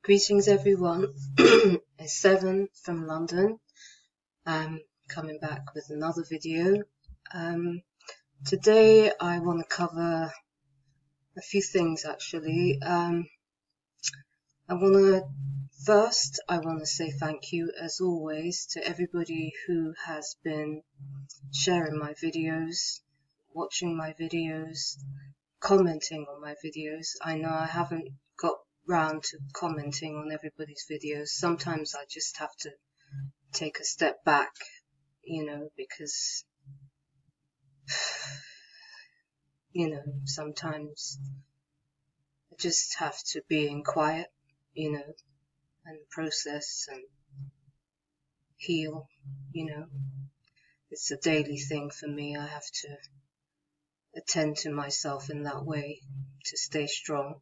Greetings everyone, it's Seven from London. I'm coming back with another video. Today I want to cover a few things actually. I want to say thank you as always to everybody who has been sharing my videos, watching my videos, commenting on my videos. I know I haven't got round to commenting on everybody's videos. Sometimes I just have to take a step back, because sometimes I just have to be in quiet, and process and heal. It's a daily thing for me. I have to attend to myself in that way to stay strong.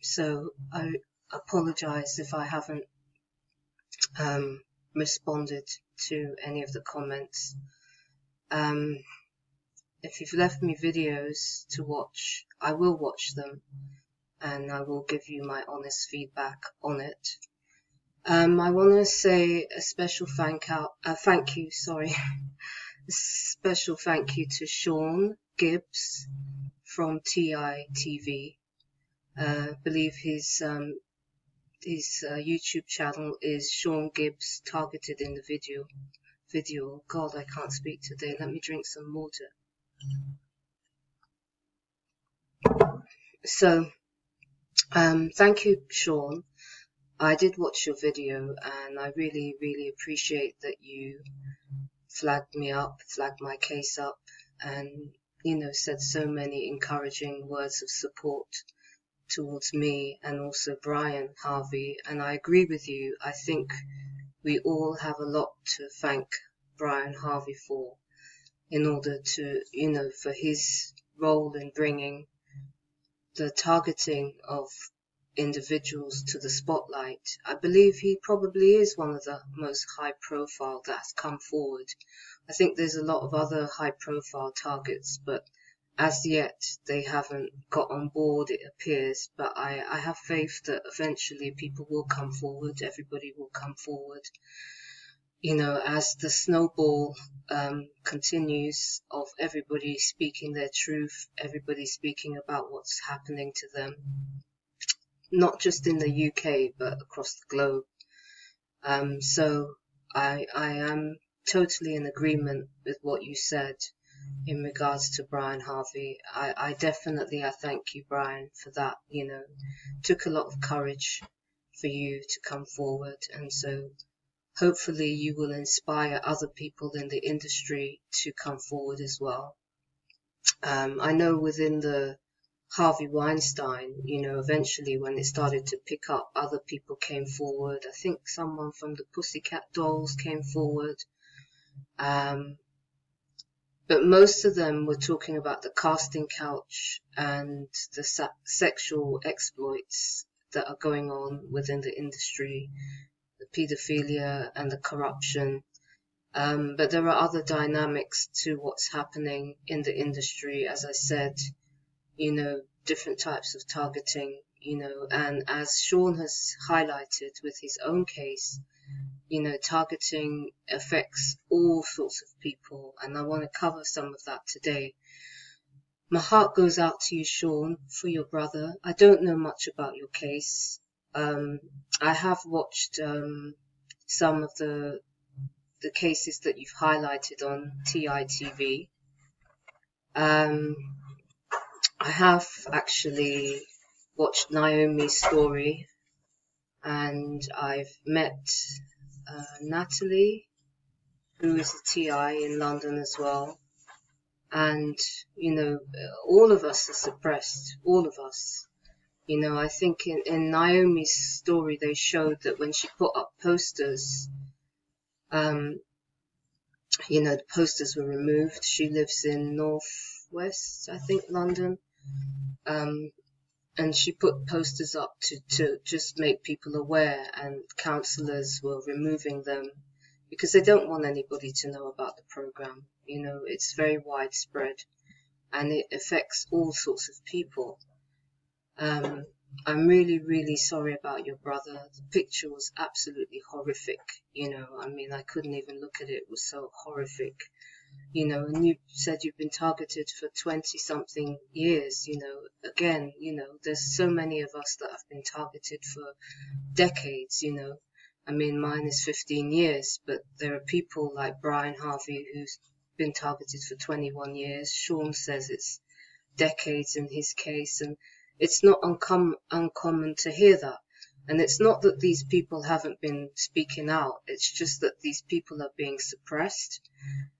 So I apologize if I haven't responded to any of the comments. If you've left me videos to watch, I will watch them and I will give you my honest feedback on it. I want to say a special thank you to Sean Gibbs from TITV. I believe his YouTube channel is Sean Gibbs Targeted in the video. God, I can't speak today. Let me drink some water. So, thank you, Sean. I did watch your video and I really, really appreciate that you flagged my case up, and, said so many encouraging words of support towards me and also Brian Harvey. And I agree with you. I think we all have a lot to thank Brian Harvey for, in order to, for his role in bringing the targeting of individuals to the spotlight. I believe he probably is one of the most high profile that's come forward. I think there's a lot of other high profile targets, but as yet they haven't got on board, it appears. But I have faith that eventually people will come forward, everybody will come forward, as the snowball continues of everybody speaking their truth, everybody speaking about what's happening to them, not just in the UK but across the globe. So I am totally in agreement with what you said in regards to Brian Harvey. I thank you, Brian, for that. Took a lot of courage for you to come forward, and so hopefully you will inspire other people in the industry to come forward as well. I know within the Harvey Weinstein, eventually when it started to pick up, other people came forward. I think someone from the Pussycat Dolls came forward. But most of them were talking about the casting couch and the sexual exploits that are going on within the industry, the pedophilia and the corruption. But there are other dynamics to what's happening in the industry, as I said, different types of targeting, and as Sean has highlighted with his own case, targeting affects all sorts of people, and I want to cover some of that today. My heart goes out to you, Sean, for your brother. I don't know much about your case. I have watched some of the cases that you've highlighted on TITV. I have actually watched Naomi's story, and I've met Natalie, who is a TI in London as well. And, all of us are suppressed, all of us. I think in Naomi's story, they showed that when she put up posters, the posters were removed. She lives in northwest, I think, London. And she put posters up to just make people aware, and counsellors were removing them because they don't want anybody to know about the program. It's very widespread and it affects all sorts of people. I'm really, really sorry about your brother. The picture was absolutely horrific. You know, I mean, I couldn't even look at it. It was so horrific. You know, and you said you've been targeted for 20 something years. You know, again, you know, there's so many of us that have been targeted for decades, you know. I mean, mine is 15 years, but there are people like Brian Harvey who's been targeted for 21 years. Sean says it's decades in his case, and it's not uncommon to hear that. And it's not that these people haven't been speaking out, it's just that these people are being suppressed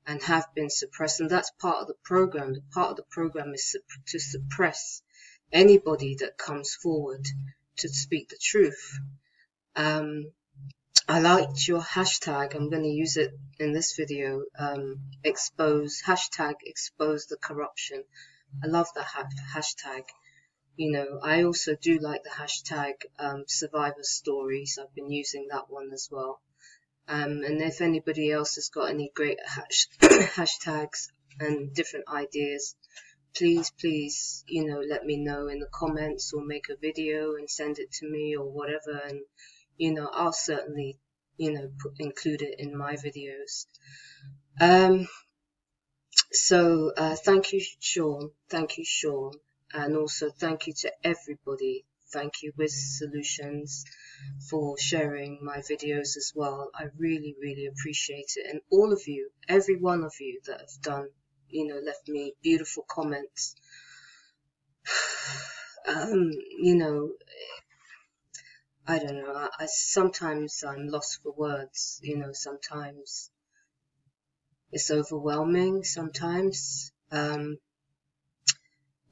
and have been suppressed, and that's part of the program. The part of the program is to suppress anybody that comes forward to speak the truth. I liked your hashtag. I'm going to use it in this video. Hashtag expose the corruption. I love that hashtag. You know, I also do like the hashtag survivor stories. I've been using that one as well. And if anybody else has got any great hashtags and different ideas, please, you know, let me know in the comments, or make a video and send it to me or whatever, and you know, I'll certainly, you know, include it in my videos. So thank you, Sean. Thank you, Sean. And also thank you to everybody. Thank you, Wiz Solutions, for sharing my videos as well. I really, really appreciate it. And all of you, every one of you that have done, you know, left me beautiful comments. You know, I don't know, sometimes I'm lost for words, you know, sometimes it's overwhelming, sometimes.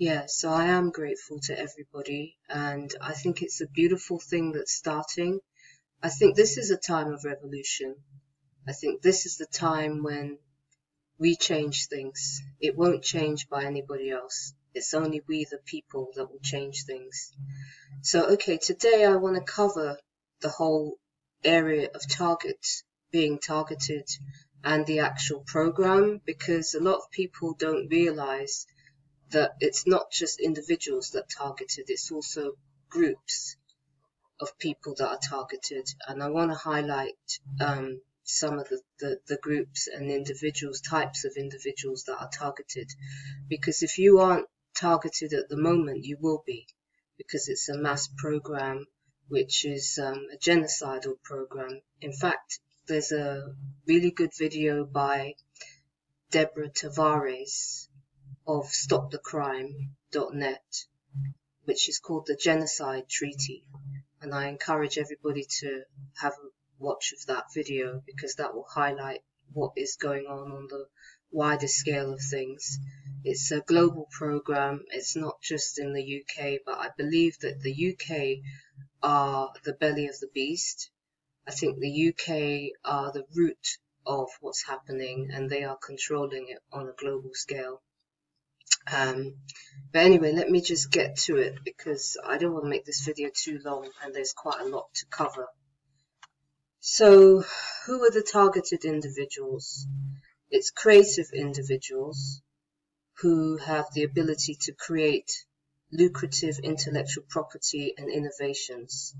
Yeah, so I am grateful to everybody, and I think it's a beautiful thing that's starting. I think this is a time of revolution. I think this is the time when we change things. It won't change by anybody else. It's only we, the people, that will change things. So, okay, today I want to cover the whole area of being targeted, and the actual program, because a lot of people don't realize that it's not just individuals that are targeted, it's also groups of people that are targeted. And I want to highlight some of the groups and individuals, types of individuals that are targeted, because if you aren't targeted at the moment, you will be, because it's a mass program, which is a genocidal program. In fact, there's a really good video by Deborah Tavares of stopthecrime.net, which is called the Genocide Treaty, and I encourage everybody to have a watch of that video, because that will highlight what is going on the wider scale of things. It's a global program. It's not just in the UK, but I believe that the UK are the belly of the beast. I think the UK are the root of what's happening, and they are controlling it on a global scale. But anyway, let me just get to it, because I don't want to make this video too long, and there's quite a lot to cover. So, who are the targeted individuals? It's creative individuals who have the ability to create lucrative intellectual property and innovations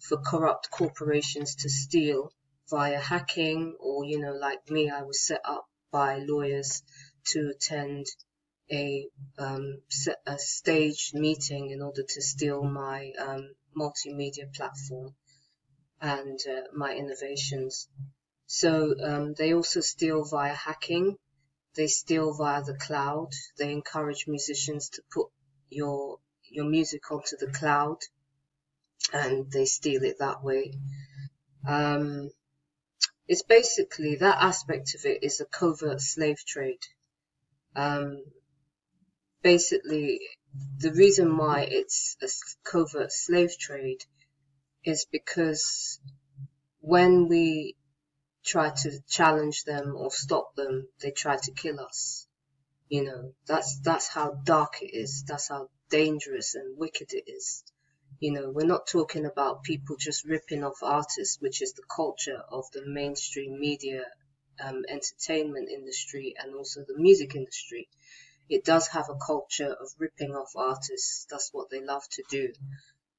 for corrupt corporations to steal via hacking, or, you know, like me, I was set up by lawyers to attend a staged meeting in order to steal my multimedia platform and my innovations. So they also steal via hacking. They steal via the cloud. They encourage musicians to put your music onto the cloud, and they steal it that way. It's basically, that aspect of it is a covert slave trade. Basically, the reason why it's a covert slave trade is because when we try to challenge them or stop them, they try to kill us. You know, that's how dark it is. That's how dangerous and wicked it is. You know, we're not talking about people just ripping off artists, which is the culture of the mainstream media, entertainment industry, and also the music industry. It does have a culture of ripping off artists. That's what they love to do.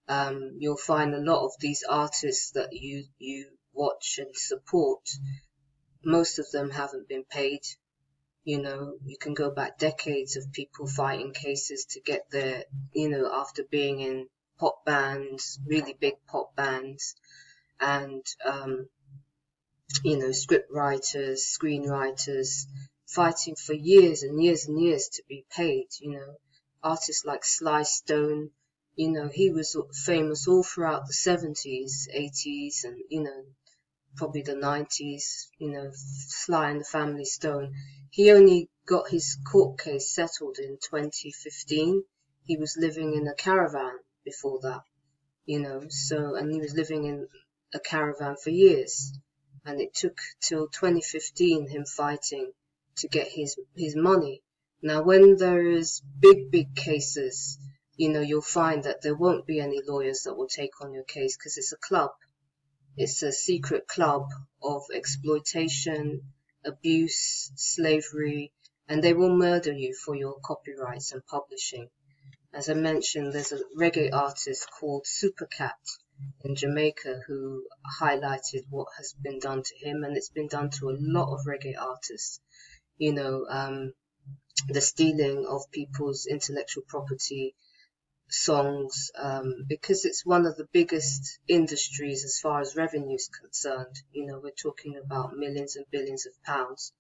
you'll find a lot of these artists that you watch and support, most of them haven't been paid. You know, you can go back decades of people fighting cases to get their, you know, after being in pop bands, really big pop bands, and, you know, script writers, screenwriters, fighting for years and years and years to be paid. You know, artists like Sly Stone, you know, he was famous all throughout the 70s, 80s, and, you know, probably the 90s, you know, Sly and the Family Stone. He only got his court case settled in 2015. He was living in a caravan before that, you know, so, and he was living in a caravan for years. And it took till 2015 him fighting to get his money. Now, when there is big cases, you know, you'll find that there won't be any lawyers that will take on your case because it's a club. It's a secret club of exploitation, abuse, slavery, and they will murder you for your copyrights and publishing. As I mentioned, there's a reggae artist called Supercat in Jamaica who highlighted what has been done to him, and it's been done to a lot of reggae artists. You know, the stealing of people's intellectual property, songs, because it's one of the biggest industries as far as revenue is concerned. You know, we're talking about millions and billions of pounds.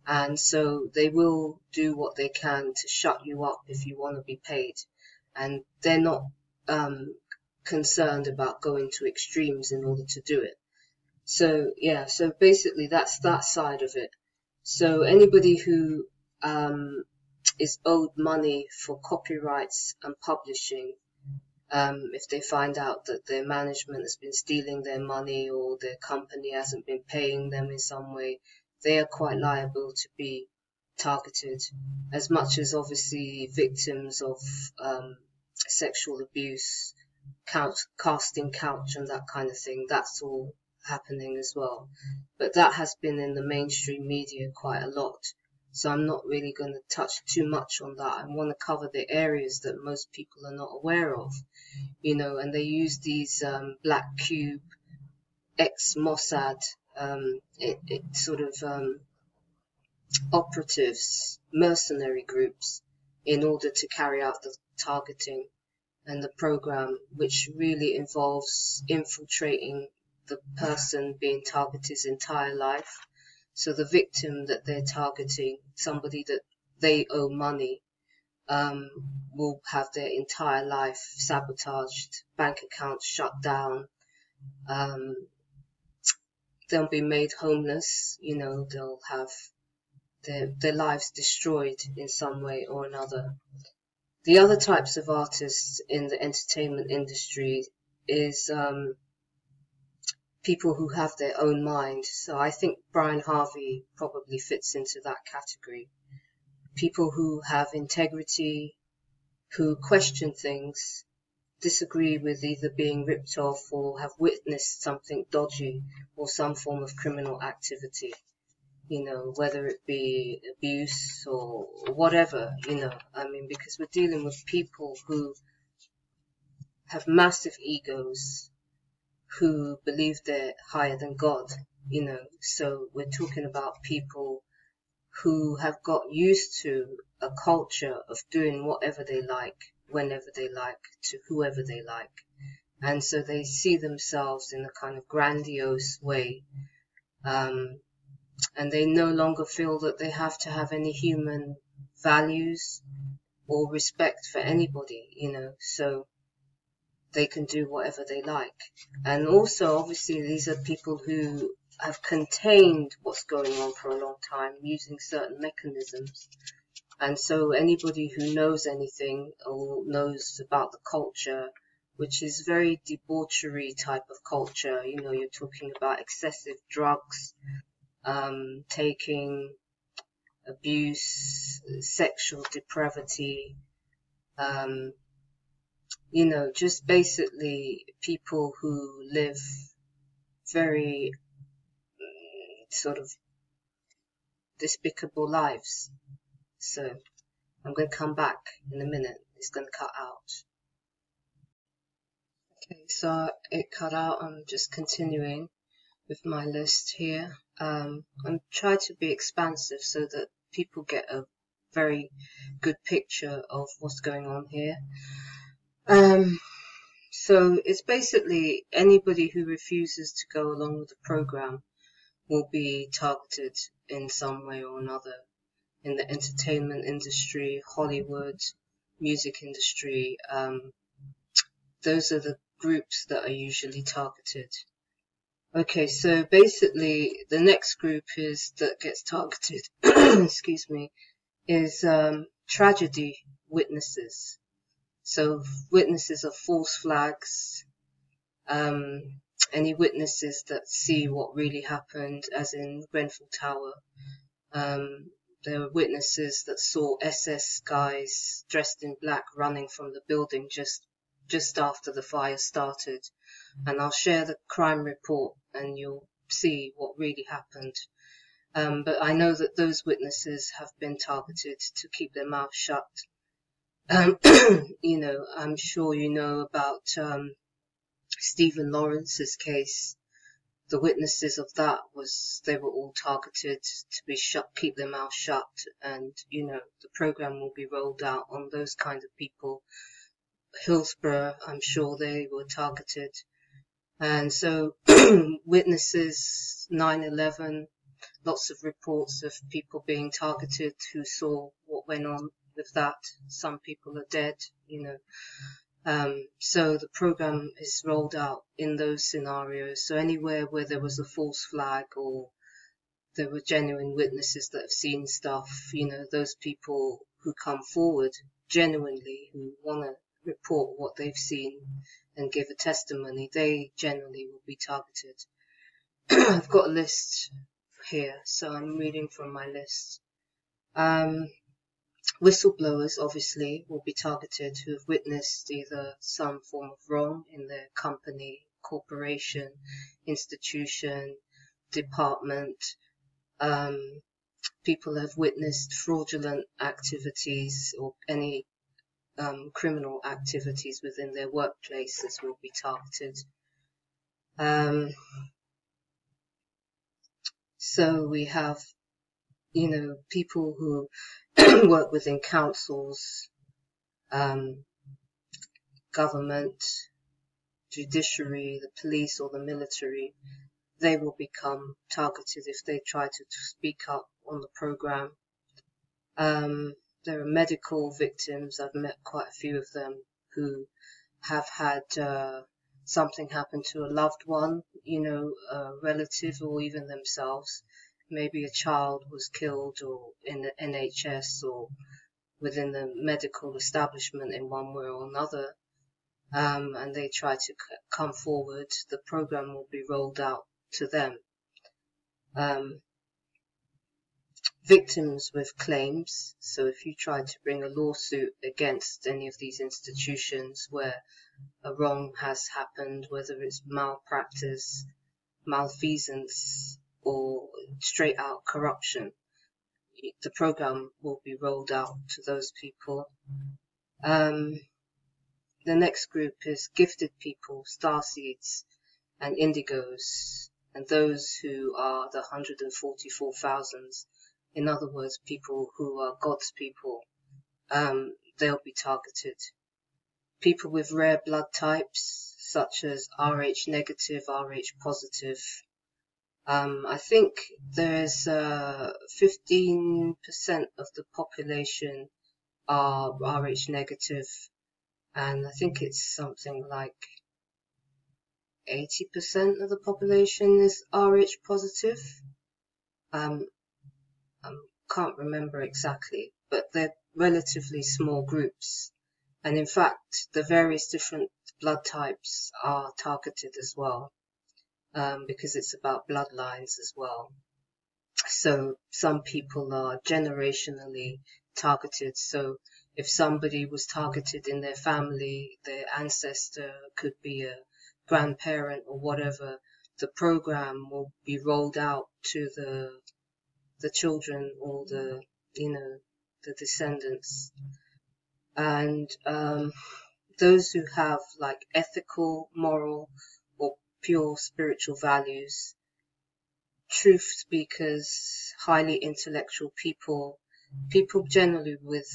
And so they will do what they can to shut you up if you want to be paid. And they're not concerned about going to extremes in order to do it. So, yeah, so basically that's that side of it. So anybody who is owed money for copyrights and publishing, if they find out that their management has been stealing their money or their company hasn't been paying them in some way, they are quite liable to be targeted, as much as obviously victims of sexual abuse, casting couch and that kind of thing. That's all happening as well. But that has been in the mainstream media quite a lot. So I'm not really going to touch too much on that. I want to cover the areas that most people are not aware of, you know, and they use these black cube, ex-Mossad, sort of operatives, mercenary groups, in order to carry out the targeting and the program, which really involves infiltrating the person being targeted's entire life. So the victim that they're targeting, somebody that they owe money, will have their entire life sabotaged, bank accounts shut down, they'll be made homeless, you know, they'll have their lives destroyed in some way or another. The other types of artists in the entertainment industry is people who have their own mind. So I think Brian Harvey probably fits into that category. People who have integrity, who question things, disagree with either being ripped off or have witnessed something dodgy or some form of criminal activity, you know, whether it be abuse or whatever, you know. I mean, because we're dealing with people who have massive egos, who believe they're higher than God, you know. So we're talking about people who have got used to a culture of doing whatever they like, whenever they like, to whoever they like. And so they see themselves in a kind of grandiose way. And they no longer feel that they have to have any human values or respect for anybody, you know. So they can do whatever they like. And also, obviously, these are people who have contained what's going on for a long time using certain mechanisms. And so anybody who knows anything or knows about the culture, which is very debauchery type of culture, you know, you're talking about excessive drugs, taking, abuse, sexual depravity, you know, just basically people who live very sort of despicable lives. So I'm going to come back in a minute. It's going to cut out. Okay, so it cut out. I'm just continuing with my list here. I'm trying to be expansive so that people get a very good picture of what's going on here. So it's basically anybody who refuses to go along with the program will be targeted in some way or another in the entertainment industry, Hollywood, music industry. Those are the groups that are usually targeted. Okay, so basically the next group that gets targeted, excuse me, is tragedy witnesses. So witnesses of false flags, any witnesses that see what really happened, as in Grenfell Tower. There were witnesses that saw SS guys dressed in black running from the building just after the fire started. And I'll share the crime report and you'll see what really happened. But I know that those witnesses have been targeted to keep their mouth shut. You know, I'm sure you know about Stephen Lawrence's case. The witnesses of that they were all targeted to be keep their mouth shut, and you know, the program will be rolled out on those kind of people. Hillsborough, I'm sure they were targeted. And so witnesses, 9/11, lots of reports of people being targeted who saw what went on with that. Some people are dead, you know. So the program is rolled out in those scenarios. So anywhere where there was a false flag or there were genuine witnesses that have seen stuff, you know, those people who come forward genuinely, who want to report what they've seen and give a testimony, they generally will be targeted. I've got a list here, so I'm reading from my list. Whistleblowers, obviously, will be targeted who have witnessed either some form of wrong in their company, corporation, institution, department. People have witnessed fraudulent activities or any criminal activities within their workplaces will be targeted. So we have, you know, people who work within councils, government, judiciary, the police or the military. They will become targeted if they try to speak up on the program. There are medical victims. I've met quite a few of them who have had something happen to a loved one, you know, a relative or even themselves. Maybe a child was killed or in the NHS or within the medical establishment in one way or another, and they try to come forward. The program will be rolled out to them. Victims with claims. So if you try to bring a lawsuit against any of these institutions where a wrong has happened, whether it's malpractice, malfeasance, or straight out corruption, the program will be rolled out to those people. The next group is gifted people, starseeds and indigos, and those who are the 144,000s. In other words, people who are God's people, they'll be targeted. People with rare blood types, such as Rh negative, Rh positive. I think there's 15% of the population are Rh negative, and I think it's something like 80% of the population is Rh positive. I can't remember exactly, but they're relatively small groups. And in fact, the various different blood types are targeted as well, because it's about bloodlines as well. So some people are generationally targeted. So if somebody was targeted in their family, their ancestor could be a grandparent or whatever, the program will be rolled out to the children or the, you know, the descendants. And those who have like ethical, moral, or pure spiritual values, truth speakers, highly intellectual people, people generally with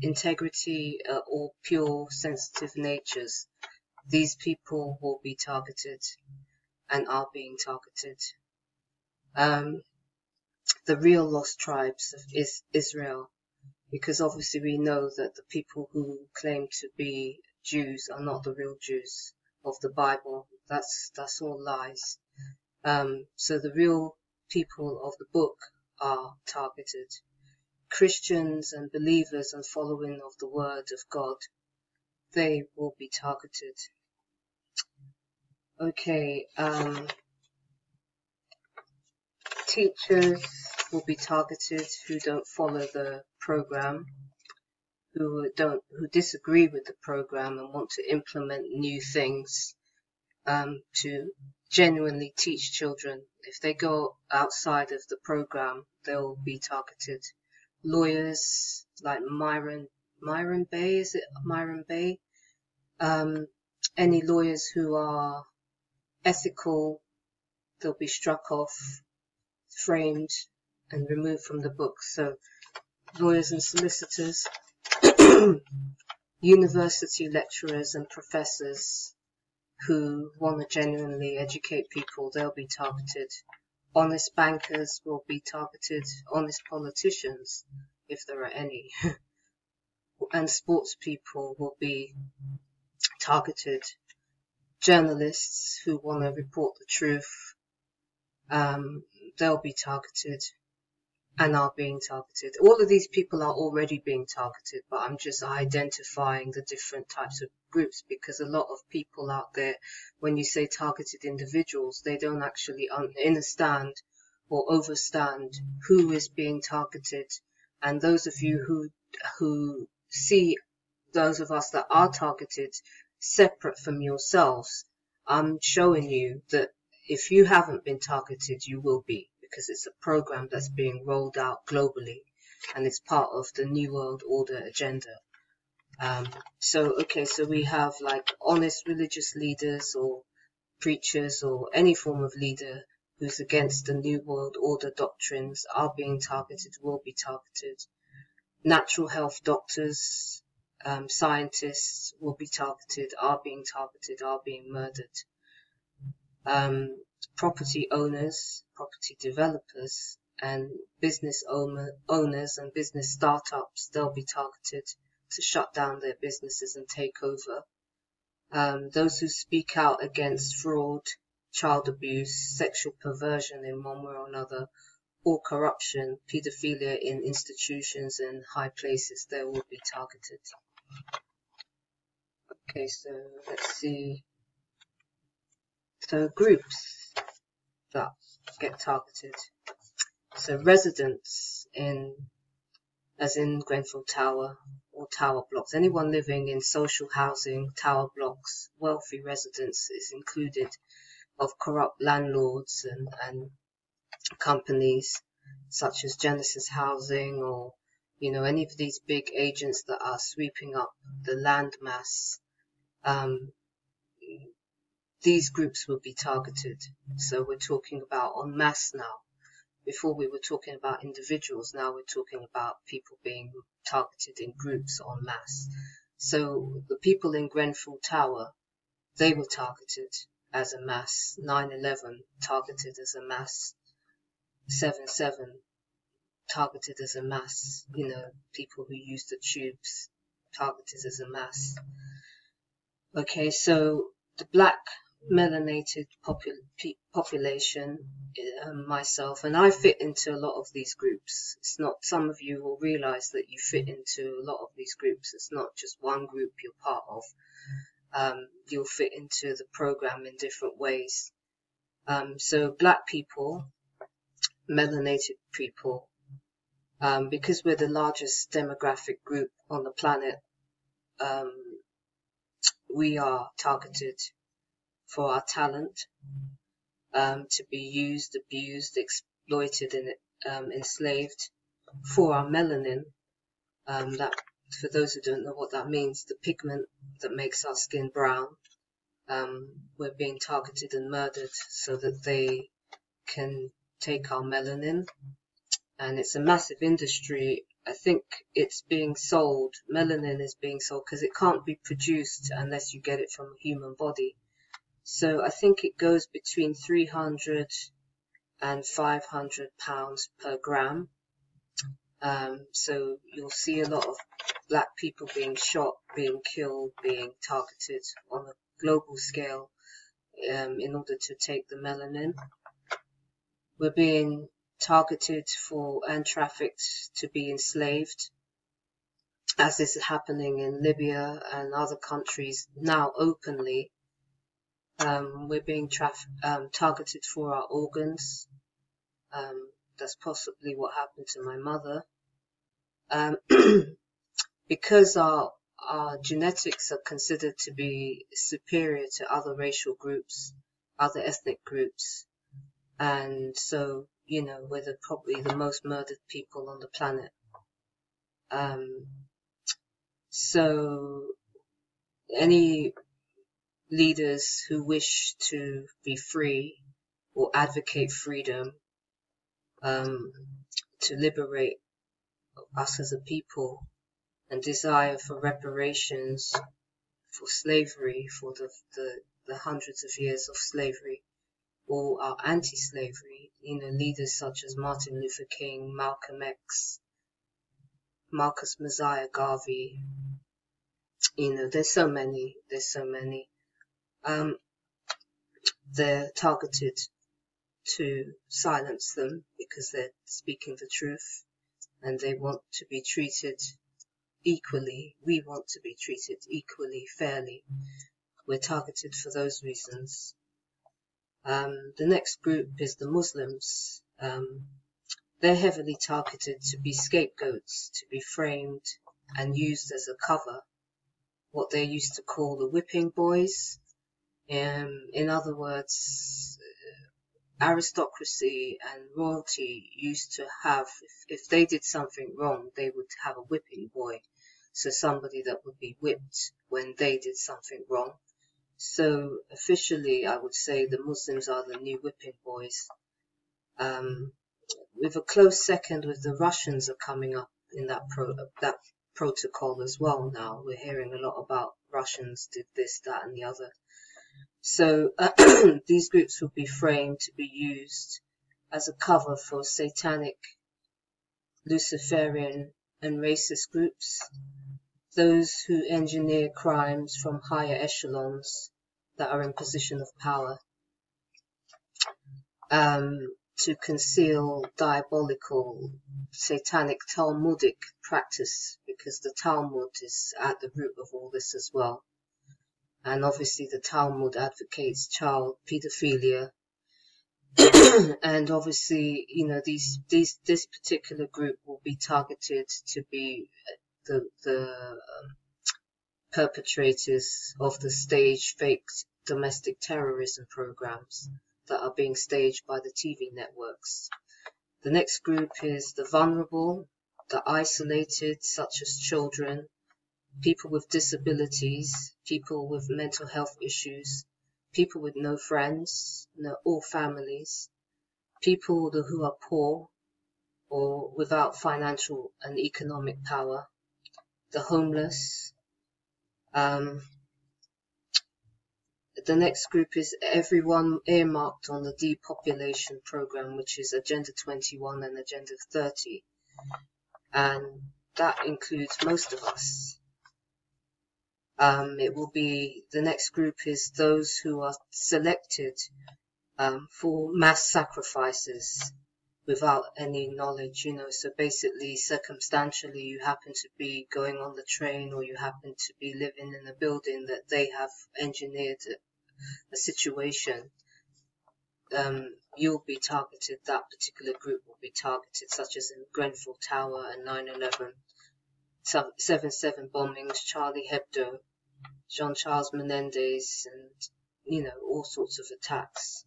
integrity or pure sensitive natures, these people will be targeted and are being targeted. The real lost tribes of Israel, because obviously we know that the people who claim to be Jews are not the real Jews of the Bible. That's all lies. So the real people of the book are targeted. Christians and believers and following of the word of God, they will be targeted. Okay, teachers will be targeted who don't follow the program, who disagree with the program and want to implement new things to genuinely teach children. If they go outside of the program, they'll be targeted. Lawyers like Myron Bay, is it Myron Bay? Any lawyers who are ethical, they'll be struck off, framed, and removed from the book. So lawyers and solicitors, university lecturers and professors who want to genuinely educate people, they'll be targeted. Honest bankers will be targeted, honest politicians, if there are any, and sports people will be targeted. Journalists who want to report the truth, they'll be targeted and are being targeted. All of these people are already being targeted, but I'm just identifying the different types of groups, because a lot of people out there, when you say targeted individuals, they don't actually understand or overstand who is being targeted. And those of you who see those of us that are targeted separate from yourselves, I'm showing you that if you haven't been targeted, you will be, because it's a program that's being rolled out globally and it's part of the New World Order agenda. So we have like honest religious leaders or preachers or any form of leader who's against the New World Order doctrines are being targeted, will be targeted. Natural health doctors, scientists will be targeted, are being murdered. Property owners, property developers, and business owners and business startups, they'll be targeted to shut down their businesses and take over. Those who speak out against fraud, child abuse, sexual perversion in one way or another, or corruption, pedophilia in institutions and high places, they will be targeted. Okay, so let's see. So groups that get targeted. So residents as in Grenfell Tower or tower blocks. Anyone living in social housing, tower blocks, wealthy residents is included, of corrupt landlords and companies such as Genesis Housing, or any of these big agents that are sweeping up the land mass. These groups will be targeted. So we're talking about en masse now. Before we were talking about individuals, now we're talking about people being targeted in groups en masse. So the people in Grenfell Tower, they were targeted as a mass. 9/11 targeted as a mass. 7/7 targeted as a mass. People who use the tubes targeted as a mass. Okay, so the black melanated population, myself, and I fit into a lot of these groups. It's not, some of you will realize that you fit into a lot of these groups. It's not just one group you're part of. You'll fit into the program in different ways. So black people, melanated people, because we're the largest demographic group on the planet, we are targeted for our talent, to be used, abused, exploited, and enslaved, for our melanin, that for those who don't know what that means, the pigment that makes our skin brown. We're being targeted and murdered so that they can take our melanin, and it's a massive industry. I think it's being sold, melanin is being sold because it can't be produced unless you get it from a human body. So I think it goes between 300 and 500 pounds per gram. So you'll see a lot of black people being shot, being killed, being targeted on a global scale in order to take the melanin. We're being targeted for and trafficked to be enslaved, as is happening in Libya and other countries now openly. We're being targeted for our organs. That's possibly what happened to my mother. Because our genetics are considered to be superior to other racial groups, other ethnic groups, and so, you know, we're probably the most murdered people on the planet. So any leaders who wish to be free or advocate freedom, to liberate us as a people, and desire for reparations for slavery, for the hundreds of years of slavery, or are anti-slavery, you know, leaders such as Martin Luther King, Malcolm X, Marcus Messiah Garvey, you know, there's so many. They're targeted to silence them because they're speaking the truth, and they want to be treated equally. We want to be treated equally, fairly. We're targeted for those reasons. The next group is the Muslims. They're heavily targeted to be scapegoats, to be framed and used as a cover, what they used to call the whipping boys. In other words, aristocracy and royalty used to have, if they did something wrong, they would have a whipping boy. So somebody that would be whipped when they did something wrong. So officially, I would say the Muslims are the new whipping boys. With a close second with the Russians are coming up in that protocol as well now. We're hearing a lot about Russians did this, that and the other. So these groups will be framed to be used as a cover for satanic, Luciferian and racist groups, those who engineer crimes from higher echelons that are in position of power, to conceal diabolical, satanic, Talmudic practice, because the Talmud is at the root of all this as well. And obviously the Talmud advocates child pedophilia. And obviously, you know, this particular group will be targeted to be the perpetrators of the staged fake domestic terrorism programs that are being staged by the TV networks. The next group is the vulnerable, the isolated, such as children, people with disabilities, people with mental health issues, people with no friends, or families, people who are poor or without financial and economic power, the homeless. The next group is everyone earmarked on the depopulation program, which is Agenda 21 and Agenda 30. And that includes most of us. It will be, the next group is those who are selected for mass sacrifices without any knowledge, you know. So basically, circumstantially, you happen to be going on the train, or you happen to be living in a building that they have engineered a situation. You'll be targeted, that particular group will be targeted, such as in Grenfell Tower and 9/11, 7/7 bombings, Charlie Hebdo, Jean-Charles Menendez, and, you know, all sorts of attacks.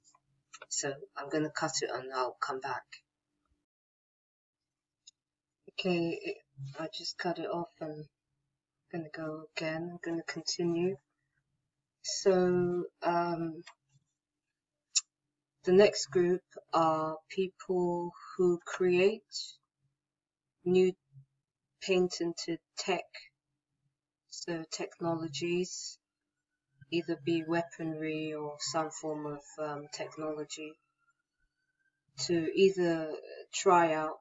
So I'm going to cut it and I'll come back. Okay, I just cut it off and going to go again. I'm going to continue. So the next group are people who create new patented tech, so technologies, either be weaponry or some form of technology, to either try out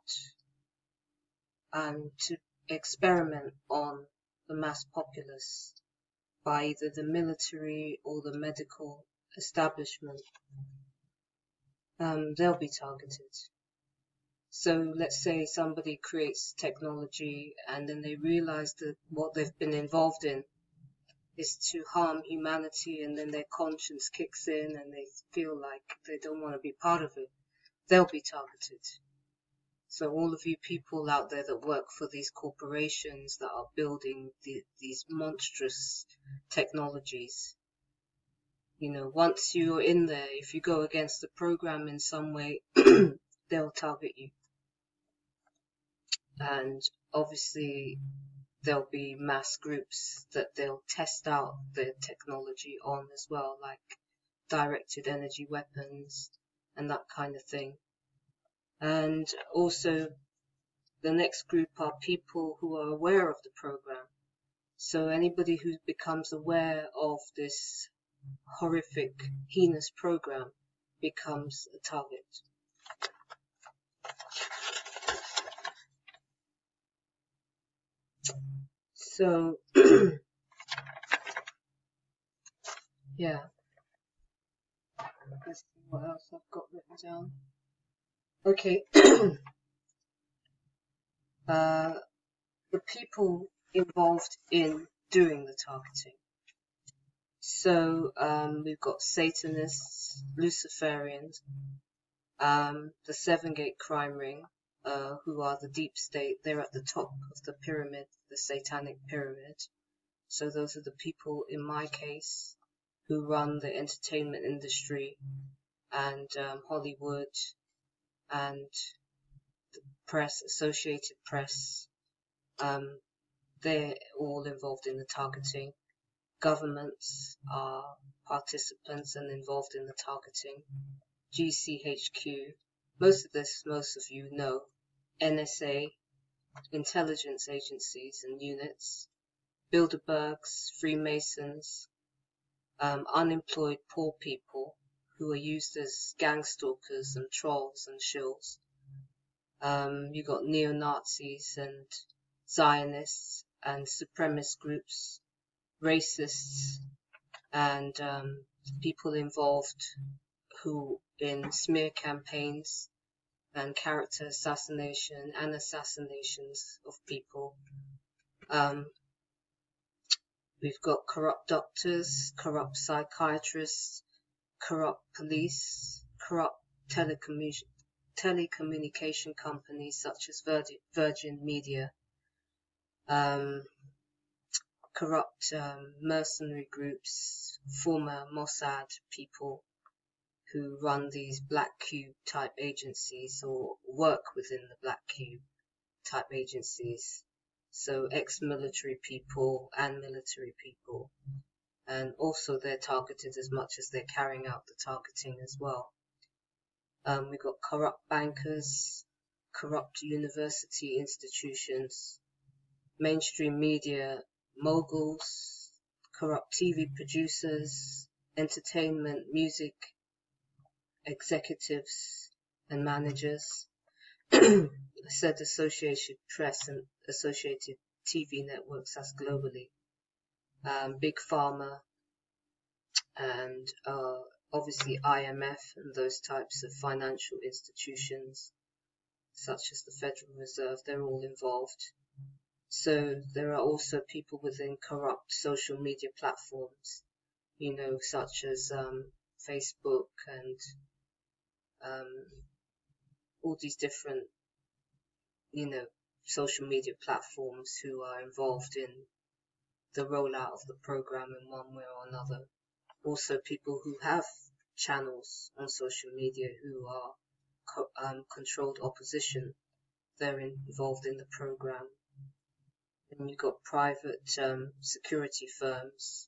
and to experiment on the mass populace by either the military or the medical establishment. They'll be targeted. So let's say somebody creates technology and then they realize that what they've been involved in is to harm humanity, and then their conscience kicks in and they feel like they don't want to be part of it. They'll be targeted. So all of you people out there that work for these corporations that are building these monstrous technologies, you know, once you're in there, if you go against the program in some way, they'll target you. And obviously there'll be mass groups that they'll test out the technology on as well, like directed energy weapons and that kind of thing. And also the next group are people who are aware of the program. So anybody who becomes aware of this horrific, heinous program becomes a target. So, yeah. Let's see what else I've got written down. Okay. The people involved in doing the targeting. So we've got Satanists, Luciferians, the Seven Gate Crime Ring, who are the deep state. They're at the top of the pyramid, the satanic pyramid. So those are the people, in my case, who run the entertainment industry and Hollywood and the press, Associated Press. They're all involved in the targeting. Governments are participants and involved in the targeting. GCHQ, most of you know. NSA, intelligence agencies and units. Bilderbergs, Freemasons, unemployed poor people who are used as gang stalkers and trolls and shills. You got neo-Nazis and Zionists and supremacist groups, racists, and people involved who in smear campaigns and character assassination and assassinations of people. We've got corrupt doctors, corrupt psychiatrists, corrupt police, corrupt telecommunication companies such as Virgin Media, corrupt mercenary groups, former Mossad people who run these Black Cube type agencies or work within the Black Cube type agencies. So ex-military people and military people. And also they're targeted as much as they're carrying out the targeting as well. We've got corrupt bankers, corrupt university institutions, mainstream media moguls, corrupt TV producers, entertainment, music executives and managers. I said Associated Press and Associated TV networks, that's globally. Big Pharma and obviously IMF and those types of financial institutions such as the Federal Reserve, they're all involved. So there are also people within corrupt social media platforms, you know, such as Facebook and all these different, you know, social media platforms who are involved in the rollout of the program in one way or another. Also people who have channels on social media who are controlled opposition, they're involved in the program. and you've got private security firms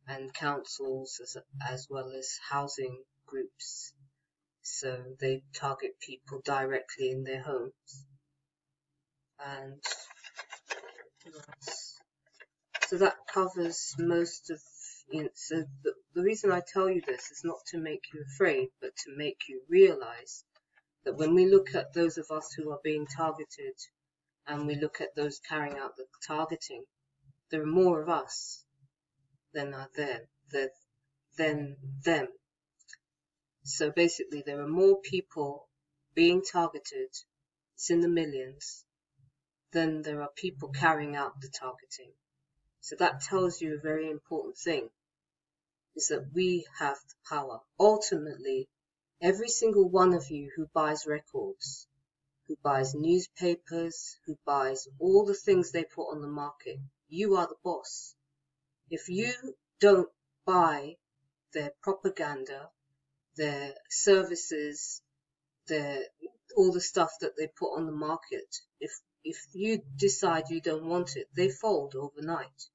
and councils as well as housing groups. So they target people directly in their homes. And so that covers most of, so the reason I tell you this is not to make you afraid, but to make you realize that when we look at those of us who are being targeted and we look at those carrying out the targeting, there are more of us than are than them. So basically there are more people being targeted, it's in the millions, than there are people carrying out the targeting. So that tells you a very important thing, is that we have the power. Ultimately, every single one of you who buys records, who buys newspapers, who buys all the things they put on the market, you are the boss. If you don't buy their propaganda, their services, all the stuff that they put on the market, if you decide you don't want it, they fold overnight.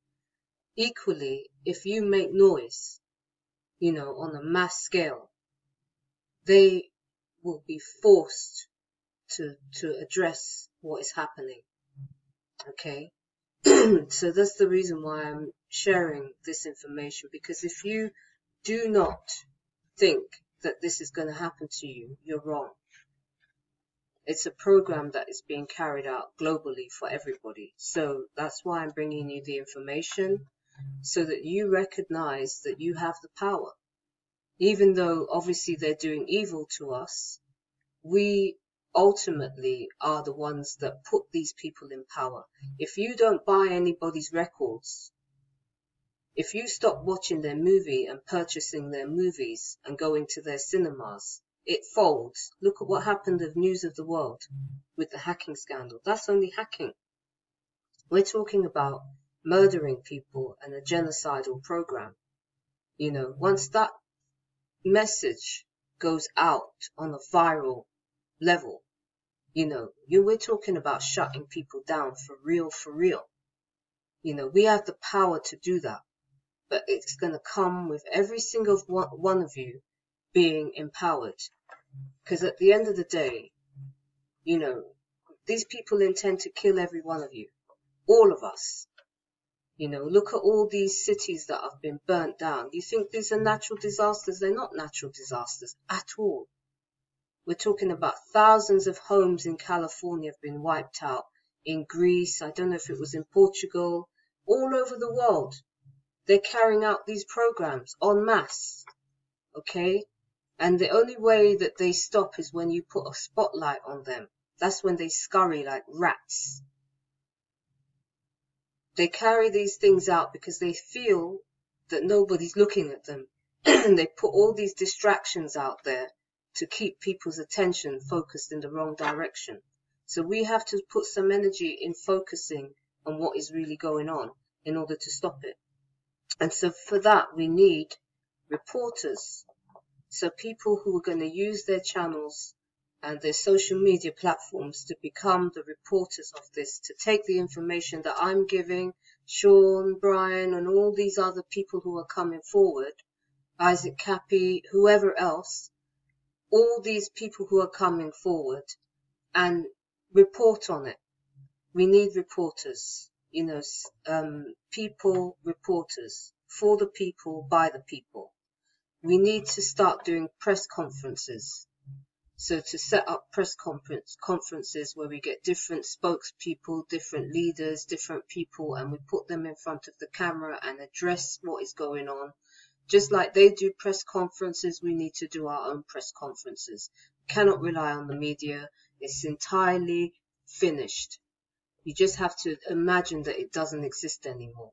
Equally, if you make noise, on a mass scale, they will be forced to address what is happening. Okay? So that's the reason why I'm sharing this information, because if you do not think that this is going to happen to you, you're wrong. It's a program that is being carried out globally for everybody. So that's why I'm bringing you the information, so that you recognize that you have the power. Even though obviously they're doing evil to us, we ultimately are the ones that put these people in power. If you don't buy anybody's records, if you stop watching their movie and purchasing their movies and going to their cinemas, it folds. Look at what happened with News of the World with the hacking scandal. That's only hacking. We're talking about murdering people and a genocidal program. Once that message goes out on a viral level, we're talking about shutting people down for real. We have the power to do that, but it's going to come with every single one of you being empowered. Because at the end of the day, these people intend to kill every one of you, all of us. Look at all these cities that have been burnt down. You think these are natural disasters? They're not natural disasters at all. We're talking about thousands of homes in California have been wiped out. In Greece, I don't know if it was in Portugal, all over the world. They're carrying out these programs en masse. Okay? And the only way that they stop is when you put a spotlight on them. That's when they scurry like rats. They carry these things out because they feel that nobody's looking at them. They put all these distractions out there to keep people's attention focused in the wrong direction. So we have to put some energy in focusing on what is really going on in order to stop it. And so for that, we need reporters. So people who are going to use their channels and their social media platforms to become the reporters of this, to take the information that I'm giving, Sean, Brian, and all these other people who are coming forward, Isaac Cappy, whoever else, all these people who are coming forward, and report on it. We need reporters, people, reporters, for the people, by the people. We need to start doing press conferences. So to set up press conferences where we get different spokespeople, different leaders, different people, and we put them in front of the camera and address what is going on. Just like they do press conferences, we need to do our own press conferences. We cannot rely on the media. It's entirely finished. You just have to imagine that it doesn't exist anymore.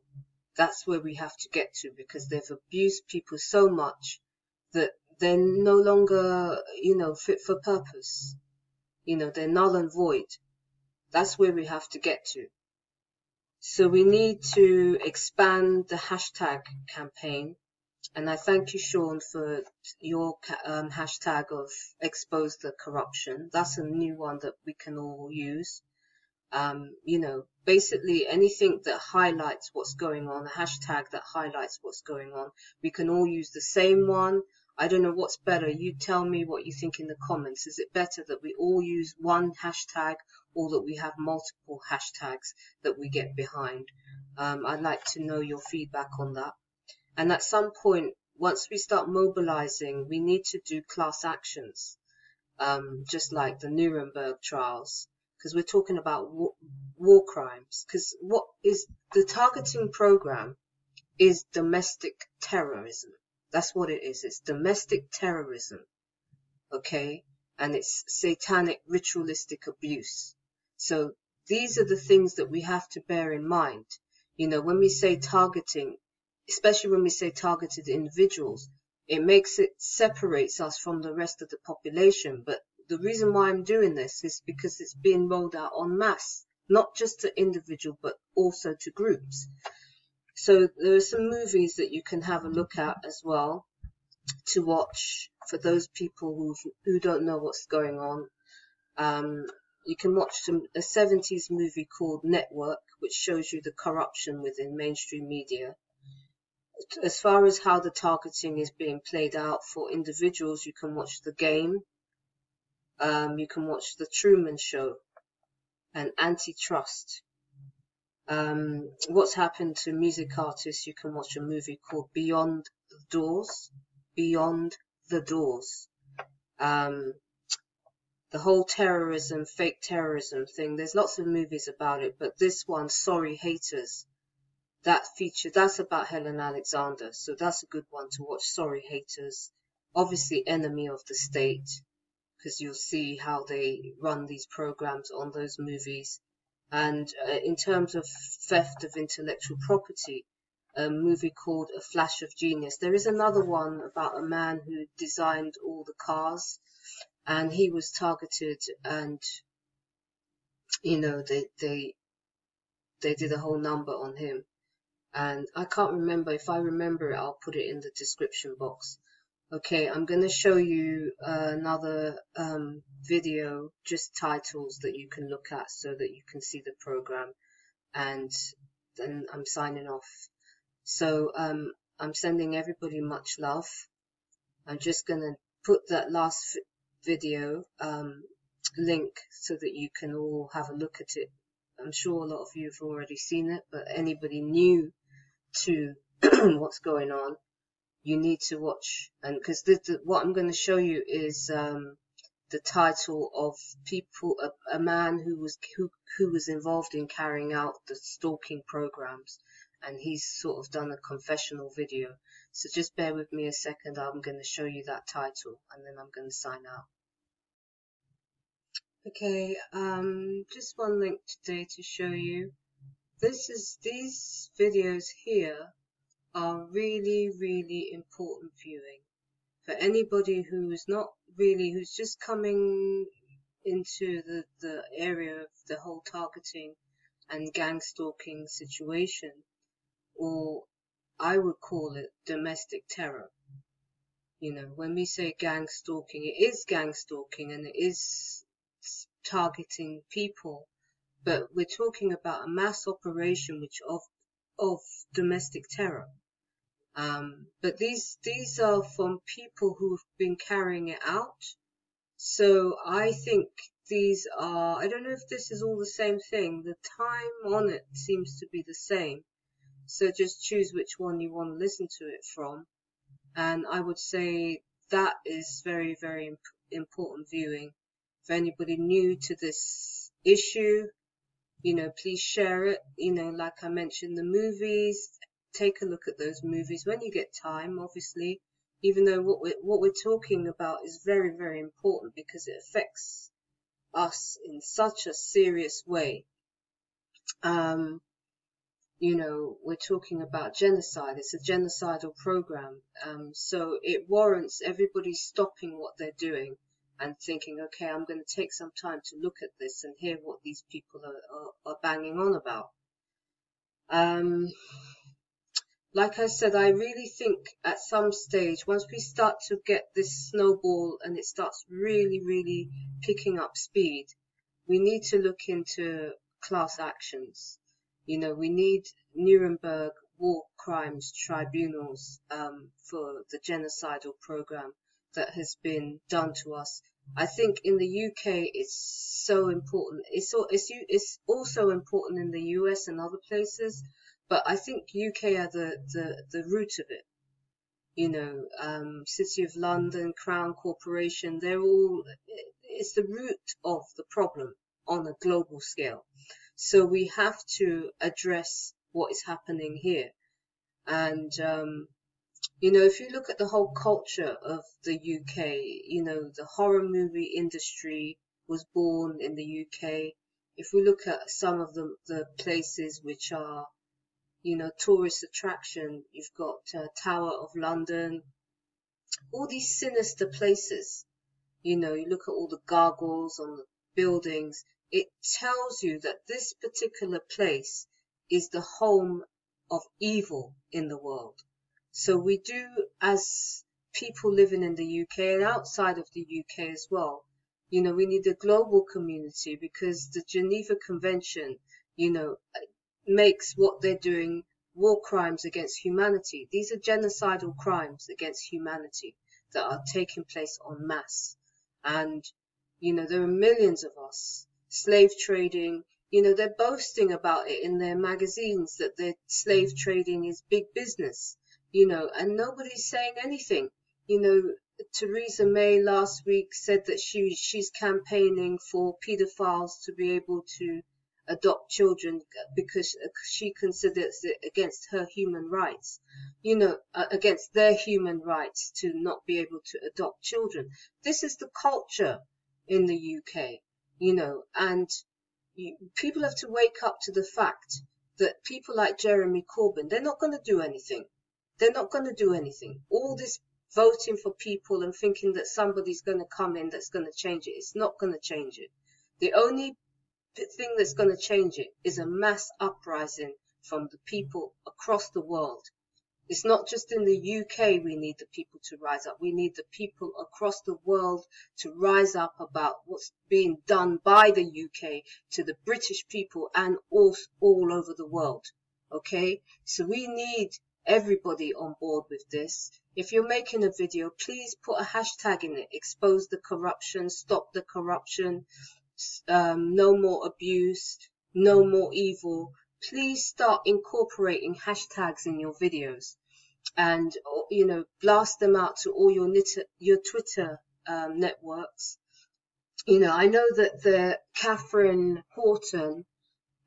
That's where we have to get to, because they've abused people so much that they're no longer, fit for purpose. They're null and void. That's where we have to get to. So we need to expand the hashtag campaign. And I thank you, Sean, for your hashtag of expose the corruption. That's a new one that we can all use. You know, basically anything that highlights what's going on, a hashtag that highlights what's going on. We can all use the same one. I don't know what's better. You tell me what you think in the comments. Is it better that we all use one hashtag, or that we have multiple hashtags that we get behind? I'd like to know your feedback on that. And at some point, once we start mobilizing, we need to do class actions, just like the Nuremberg trials, because we're talking about war crimes. Because what is the targeting program is domestic terrorism. That's what it is. It's domestic terrorism, okay? And it's satanic ritualistic abuse. So these are the things that we have to bear in mind. You know, when we say targeting, especially when we say targeted individuals, it separates us from the rest of the population. But the reason why I'm doing this is because it's being rolled out en masse, not just to individual, but also to groups. So there are some movies that you can have a look at as well to watch for those people who don't know what's going on. You can watch a 70s movie called Network, which shows you the corruption within mainstream media. As far as how the targeting is being played out for individuals, you can watch The Game. You can watch The Truman Show and Antitrust. What's happened to music artists, you can watch a movie called Beyond the Doors. Beyond the Doors. The whole terrorism, fake terrorism thing, there's lots of movies about it, but this one, Sorry Haters, that's about Helen Alexander, so that's a good one to watch, Sorry Haters. Obviously Enemy of the State, because you'll see how they run these programs on those movies. And in terms of theft of intellectual property, a movie called A Flash of Genius. There is another one about a man who designed all the cars, and he was targeted, and you know, they did a whole number on him. And I can't remember. If I remember it, I'll put it in the description box. Okay, I'm going to show you another video, just titles that you can look at so that you can see the program, and then I'm signing off. So I'm sending everybody much love. I'm just going to put that last video link so that you can all have a look at it. I'm sure a lot of you have already seen it, but anybody new to what's going on, you need to watch. And because what I'm going to show you is the title of a man who was involved in carrying out the stalking programs, and he's sort of done a confessional video. So just bear with me a second. I'm going to show you that title, and then I'm going to sign out. Okay, just one link today to show you. These videos here are really, really important viewing for anybody who's just coming into the area of the whole targeting and gang stalking situation, or I would call it domestic terror. You know, when we say gang stalking, it is gang stalking and it is targeting people, but we're talking about a mass operation of domestic terror. But these are from people who've been carrying it out. So I think these are, I don't know if this is all the same thing. The time on it seems to be the same. So just choose which one you want to listen to it from. And I would say that is very, very important viewing. For anybody new to this issue, you know, please share it. You know, like I mentioned, the movies, take a look at those movies when you get time, obviously, even though what we're talking about is very, very important because it affects us in such a serious way. You know, we're talking about genocide. It's a genocidal program. So it warrants everybody stopping what they're doing and thinking, okay, I'm going to take some time to look at this and hear what these people are banging on about. Like I said, I really think at some stage, once we start to get this snowball and it starts really, really picking up speed, we need to look into class actions. You know, we need Nuremberg war crimes tribunals for the genocidal program that has been done to us. I think in the UK it's so important. It's also important in the US and other places, but I think UK are the root of it. You know, City of London, Crown Corporation, it's the root of the problem on a global scale. So we have to address what is happening here. And, you know, if you look at the whole culture of the UK, you know, the horror movie industry was born in the UK. If we look at some of the places which are, you know, tourist attraction, you've got Tower of London, all these sinister places. You know, you look at all the gargoyles on the buildings. It tells you that this particular place is the home of evil in the world. So we do, as people living in the UK and outside of the UK as well, you know, we need a global community, because the Geneva Convention, you know, makes what they're doing war crimes against humanity. These are genocidal crimes against humanity that are taking place en masse. And, you know, there are millions of us. Slave trading, you know, they're boasting about it in their magazines that their slave trading is big business, you know, and nobody's saying anything. You know, Theresa May last week said that she's campaigning for paedophiles to be able to adopt children because she considers it against her human rights, you know, against their human rights to not be able to adopt children. This is the culture in the UK, you know, and people have to wake up to the fact that people like Jeremy Corbyn, they're not going to do anything. They're not going to do anything. All this voting for people and thinking that somebody's going to come in that's going to change it, it's not going to change it. The only thing that's going to change it is a mass uprising from the people across the world. It's not just in the UK we need the people to rise up. We need the people across the world to rise up about what's being done by the UK to the British people and all over the world. Okay? So we need everybody on board with this. If you're making a video, please put a hashtag in it. Expose the corruption, stop the corruption, no more abuse, no more evil. Please start incorporating hashtags in your videos, and, you know, blast them out to all your Twitter networks. You know, I know that the Catherine Horton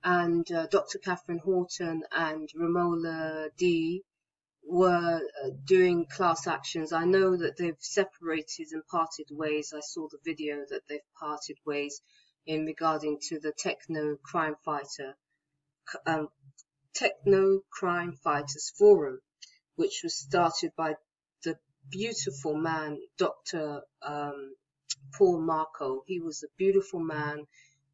and Dr. Catherine Horton and Romola D were doing class actions. I know that they've separated and parted ways. I saw the video that they've parted ways in regarding to the Techno Crime Fighters Forum, which was started by the beautiful man, Dr. Paul Marco. He was a beautiful man.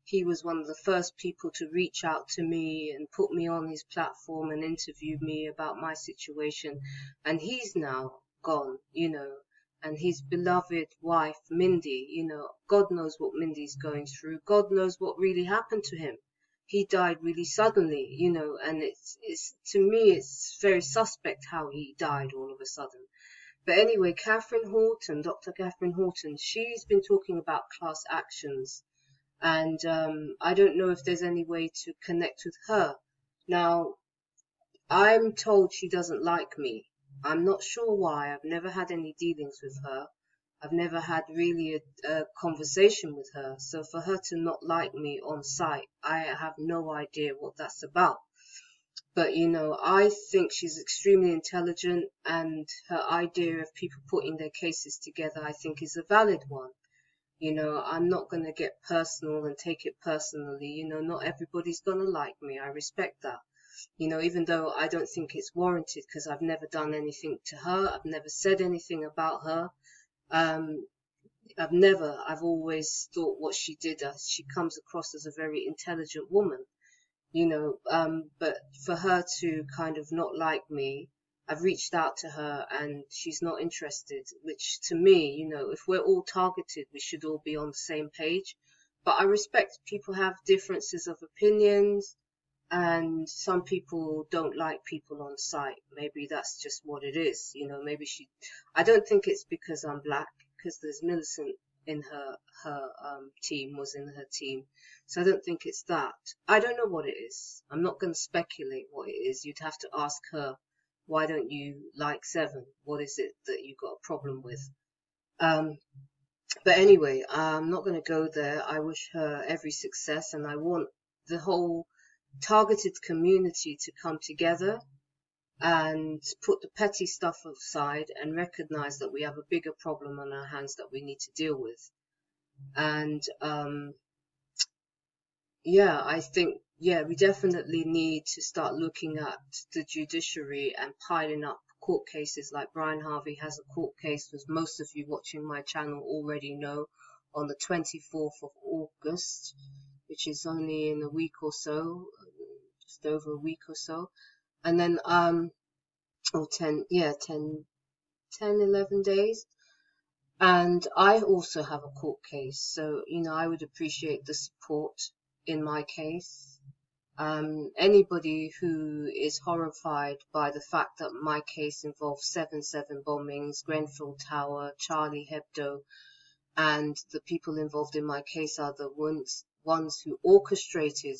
He was one of the first people to reach out to me and put me on his platform and interview me about my situation. And he's now gone, you know, and his beloved wife, Mindy, you know, God knows what Mindy's going through. God knows what really happened to him. He died really suddenly, you know, and it's to me, it's very suspect how he died all of a sudden. But anyway, Catherine Horton, Dr. Catherine Horton, she's been talking about class actions. And I don't know if there's any way to connect with her. Now, I'm told she doesn't like me. I'm not sure why. I've never had any dealings with her. I've never had really a conversation with her. So for her to not like me on site, I have no idea what that's about. But, you know, I think she's extremely intelligent, and her idea of people putting their cases together, I think, is a valid one. You know, I'm not going to get personal and take it personally. You know, not everybody's going to like me. I respect that. You know, even though I don't think it's warranted, because I've never done anything to her. I've never said anything about her. I've always thought what she did, she comes across as a very intelligent woman. You know, but for her to kind of not like me, I've reached out to her and she's not interested, which to me, you know, if we're all targeted, we should all be on the same page. but I respect people have differences of opinions, and some people don't like people on site. Maybe that's just what it is, you know. Maybe I don't think it's because I'm black, because there's Millicent in her team, was in her team, so I don't think it's that. I don't know what it is. I'm not going to speculate what it is. You'd have to ask her, why don't you like Seven? What is it that you got a problem with? But anyway, I'm not going to go there. I wish her every success, and I want the whole targeted community to come together and put the petty stuff aside and recognize that we have a bigger problem on our hands that we need to deal with. And yeah, I think, yeah, we definitely need to start looking at the judiciary and piling up court cases. Like Brian Harvey has a court case, as most of you watching my channel already know, on the 24th of August, which is only in a week or so, just over a week or so. And then, 11 days. And I also have a court case. So, you know, I would appreciate the support in my case. Anybody who is horrified by the fact that my case involves 7/7 bombings, Grenfell Tower, Charlie Hebdo, and the people involved in my case are the ones who orchestrated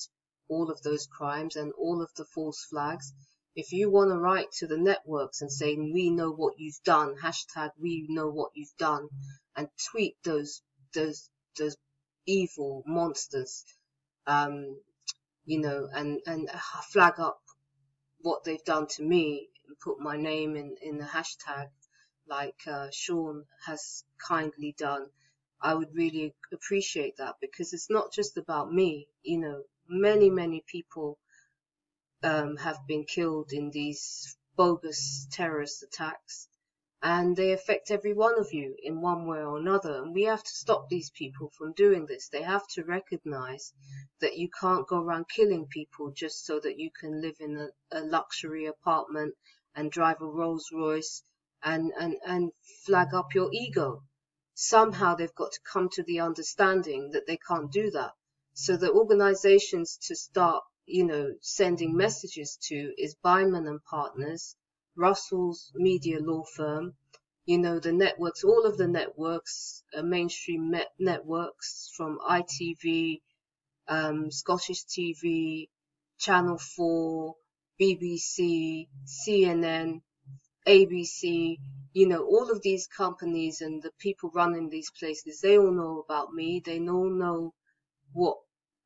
all of those crimes and all of the false flags. If you want to write to the networks and say, we know what you've done, hashtag we know what you've done, and tweet those evil monsters, you know, and flag up what they've done to me and put my name in the hashtag, like Sean has kindly done, I would really appreciate that, because it's not just about me. You know, many people have been killed in these bogus terrorist attacks, and they affect every one of you in one way or another. And we have to stop these people from doing this. They have to recognize that you can't go around killing people just so that you can live in a luxury apartment and drive a Rolls Royce and flag up your ego. Somehow they've got to come to the understanding that they can't do that. So the organizations to start, you know, sending messages to is Byman and Partners, Russell's media law firm, you know, the networks, all of the networks, mainstream networks from ITV, Scottish TV, Channel 4, BBC, CNN, ABC, you know, all of these companies and the people running these places, they all know about me. They all know what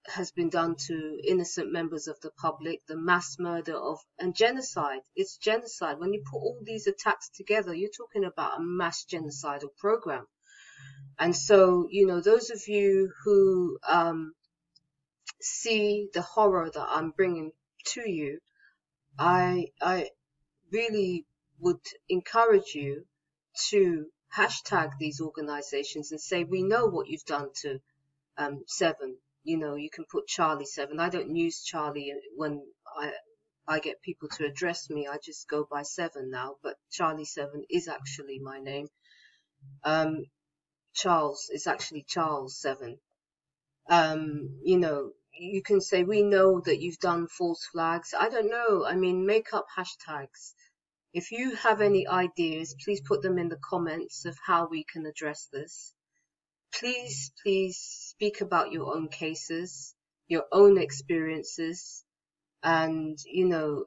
has been done to innocent members of the public, the mass murder and genocide. It's genocide. When you put all these attacks together, you're talking about a mass genocidal program. And so, you know, those of you who see the horror that I'm bringing to you, I really would encourage you to hashtag these organizations and say, we know what you've done to Seven. You know, you can put Charlie 7. I don't use Charlie when I get people to address me. I just go by 7 now, but Charlie 7 is actually my name. Charles is actually Charles 7. You know, you can say, we know that you've done false flags. I don't know. I mean, make up hashtags. If you have any ideas, please put them in the comments of how we can address this. Please speak about your own cases, your own experiences, and, you know,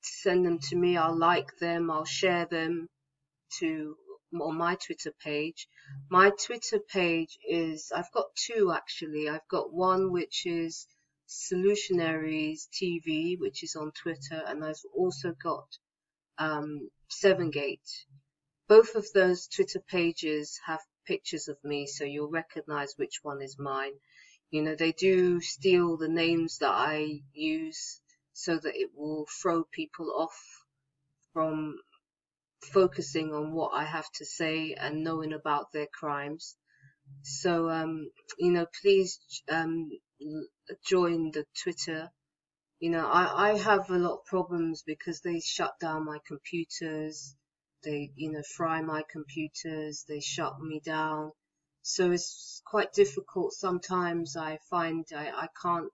send them to me. I'll like them. I'll share them on my Twitter page. My Twitter page is, I've got two actually. I've got one which is Solutionaries TV, which is on Twitter, and I've also got 7gate. Both of those Twitter pages have pictures of me, so you'll recognize which one is mine. You know, they do steal the names that I use so that it will throw people off from focusing on what I have to say and knowing about their crimes. So, you know, please join the Twitter. You know, I have a lot of problems because they shut down my computers. They, you know, fry my computers. They shut me down. So it's quite difficult. Sometimes I find I can't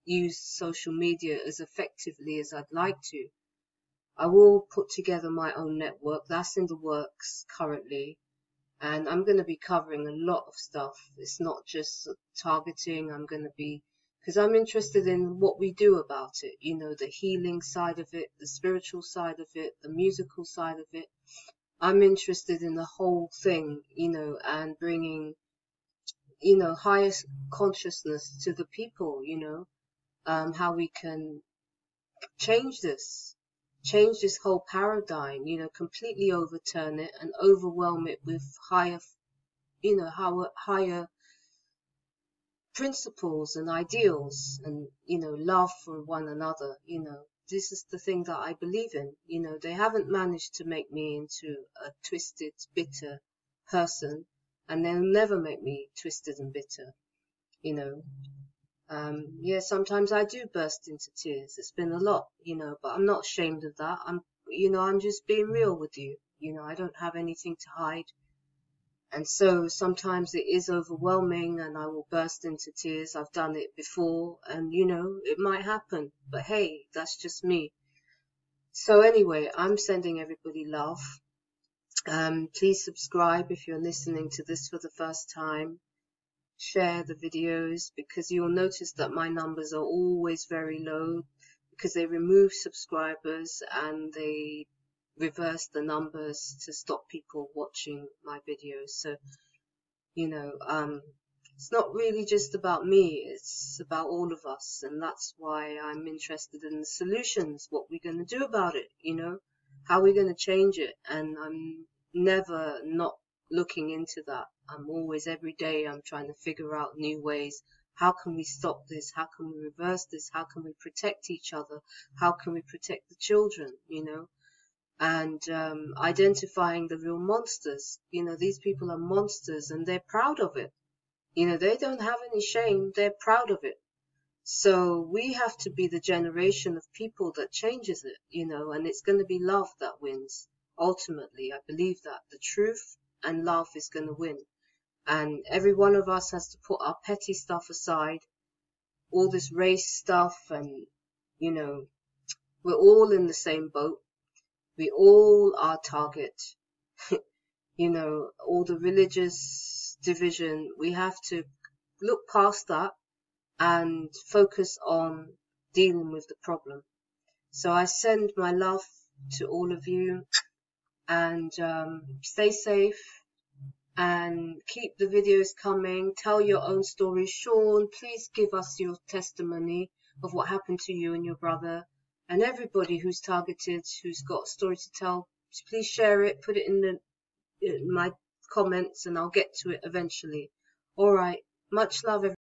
use social media as effectively as I'd like to. I will put together my own network. That's in the works currently. And I'm going to be covering a lot of stuff. It's not just targeting. I'm going to be, because I'm interested in what we do about it. You know, the healing side of it, the spiritual side of it, the musical side of it. I'm interested in the whole thing, you know, and bringing, you know, highest consciousness to the people, you know, how we can change this whole paradigm, you know, completely overturn it and overwhelm it with higher, you know, higher principles and ideals and, you know, love for one another. You know, this is the thing that I believe in. You know, they haven't managed to make me into a twisted, bitter person, and they'll never make me twisted and bitter, you know. Yeah, sometimes I do burst into tears. It's been a lot, you know, but I'm not ashamed of that. I'm just being real with you. You know, I don't have anything to hide. And so sometimes it is overwhelming and I will burst into tears. I've done it before and, you know, it might happen. But hey, that's just me. So anyway, I'm sending everybody love. Please subscribe if you're listening to this for the first time. Share the videos, because you'll notice that my numbers are always very low because they remove subscribers and they reverse the numbers to stop people watching my videos. So, you know, it's not really just about me, it's about all of us, and that's why I'm interested in the solutions, what we're going to do about it, you know, how we're going to change it. And I'm never not looking into that. I'm always, every day, I'm trying to figure out new ways. How can we stop this? How can we reverse this? How can we protect each other? How can we protect the children, you know? And identifying the real monsters. You know, these people are monsters and they're proud of it. You know, they don't have any shame. They're proud of it. So we have to be the generation of people that changes it, you know, and it's going to be love that wins. Ultimately, I believe that the truth and love is going to win. And every one of us has to put our petty stuff aside, all this race stuff, and, you know, we're all in the same boat. We all are target. You know, all the religious division, we have to look past that and focus on dealing with the problem. So I send my love to all of you, and stay safe and keep the videos coming. Tell your own story. Sean, please give us your testimony of what happened to you and your brother, and everybody who's targeted, who's got a story to tell. Please share it, put it in my comments, and I'll get to it eventually. All right, much love, everybody.